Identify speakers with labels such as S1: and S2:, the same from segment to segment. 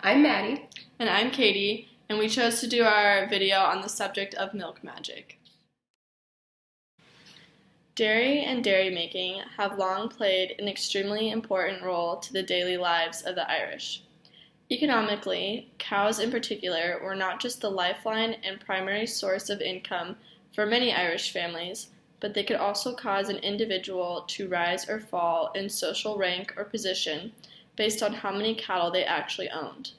S1: I'm Maddie.
S2: And I'm Katie, and we chose to do our video on the subject of milk magic. Dairy and dairy making have long played an extremely important role to the daily lives of the Irish. Economically, cows in particular were not just the lifeline and primary source of income for many Irish families, but they could also cause an individual to rise or fall in social rank or position based on how many cattle they actually owned.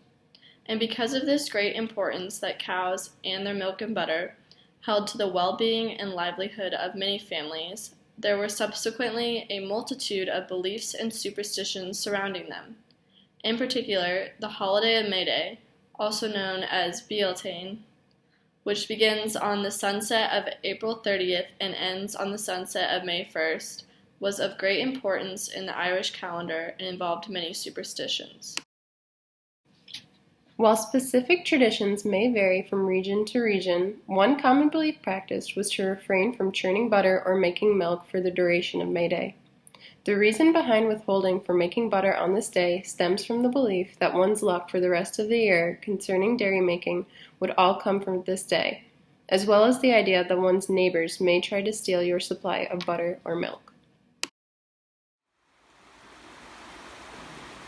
S2: And because of this great importance that cows and their milk and butter held to the well-being and livelihood of many families, there were subsequently a multitude of beliefs and superstitions surrounding them. In particular, the holiday of May Day, also known as Beltane, which begins on the sunset of April 30th and ends on the sunset of May 1st, was of great importance in the Irish calendar and involved many superstitions.
S1: While specific traditions may vary from region to region, one common belief practiced was to refrain from churning butter or making milk for the duration of May Day. The reason behind withholding from making butter on this day stems from the belief that one's luck for the rest of the year concerning dairy making would all come from this day, as well as the idea that one's neighbors may try to steal your supply of butter or milk.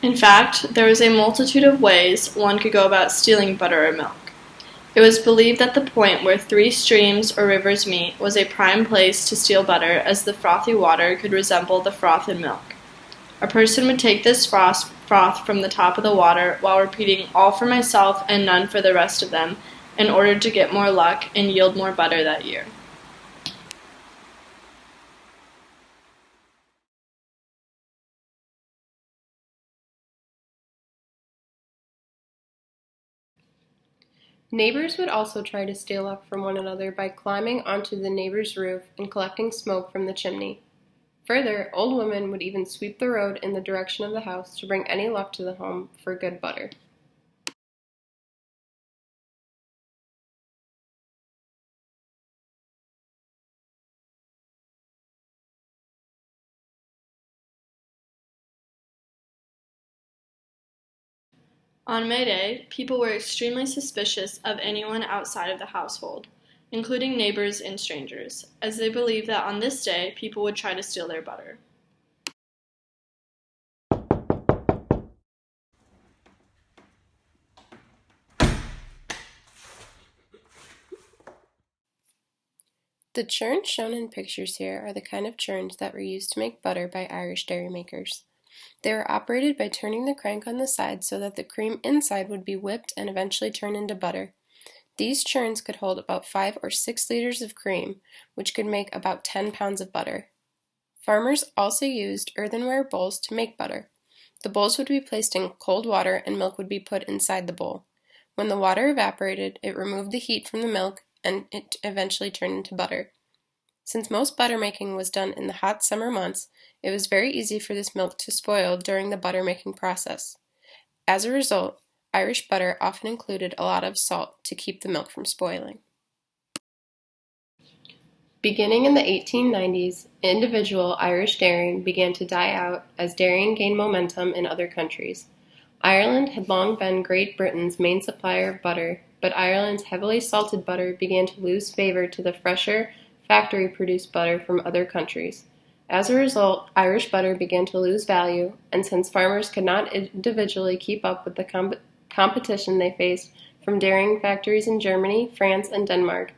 S2: In fact, there was a multitude of ways one could go about stealing butter or milk. It was believed that the point where 3 streams or rivers meet was a prime place to steal butter, as the frothy water could resemble the froth in milk. A person would take this froth from the top of the water while repeating, "All for myself and none for the rest of them," in order to get more luck and yield more butter that year.
S1: Neighbors would also try to steal luck from one another by climbing onto the neighbor's roof and collecting smoke from the chimney. Further, old women would even sweep the road in the direction of the house to bring any luck to the home for good butter.
S2: On May Day, people were extremely suspicious of anyone outside of the household, including neighbors and strangers, as they believed that on this day people would try to steal their butter.
S1: The churns shown in pictures here are the kind of churns that were used to make butter by Irish dairy makers. They were operated by turning the crank on the side so that the cream inside would be whipped and eventually turn into butter. These churns could hold about 5 or 6 liters of cream, which could make about 10 pounds of butter. Farmers also used earthenware bowls to make butter. The bowls would be placed in cold water and milk would be put inside the bowl. When the water evaporated, it removed the heat from the milk and it eventually turned into butter. Since most butter making was done in the hot summer months, it was very easy for this milk to spoil during the butter making process. As a result, Irish butter often included a lot of salt to keep the milk from spoiling. Beginning in the 1890s, individual Irish dairying began to die out as dairying gained momentum in other countries. Ireland had long been Great Britain's main supplier of butter, but Ireland's heavily salted butter began to lose favor to the fresher, factory-produced butter from other countries. As a result, Irish butter began to lose value, and since farmers could not individually keep up with the competition they faced from dairying factories in Germany, France, and Denmark,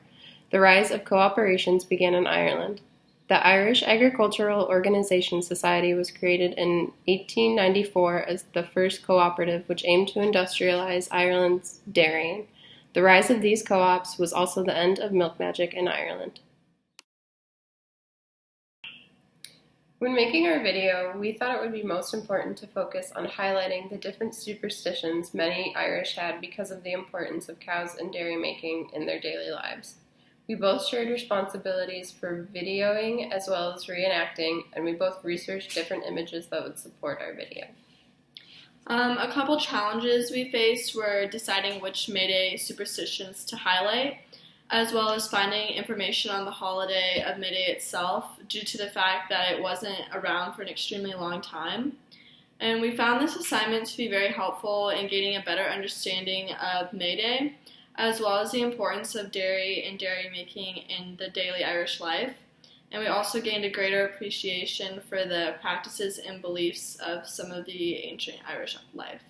S1: the rise of cooperations began in Ireland. The Irish Agricultural Organization Society was created in 1894 as the first cooperative which aimed to industrialize Ireland's dairying. The rise of these co-ops was also the end of milk magic in Ireland. When making our video, we thought it would be most important to focus on highlighting the different superstitions many Irish had because of the importance of cows and dairy making in their daily lives. We both shared responsibilities for videoing as well as reenacting, and we both researched different images that would support our video.
S2: A couple challenges we faced were deciding which May Day superstitions to highlight, as well as finding information on the holiday of May Day itself, due to the fact that it wasn't around for an extremely long time. And we found this assignment to be very helpful in gaining a better understanding of May Day, as well as the importance of dairy and dairy making in the daily Irish life. And we also gained a greater appreciation for the practices and beliefs of some of the ancient Irish life.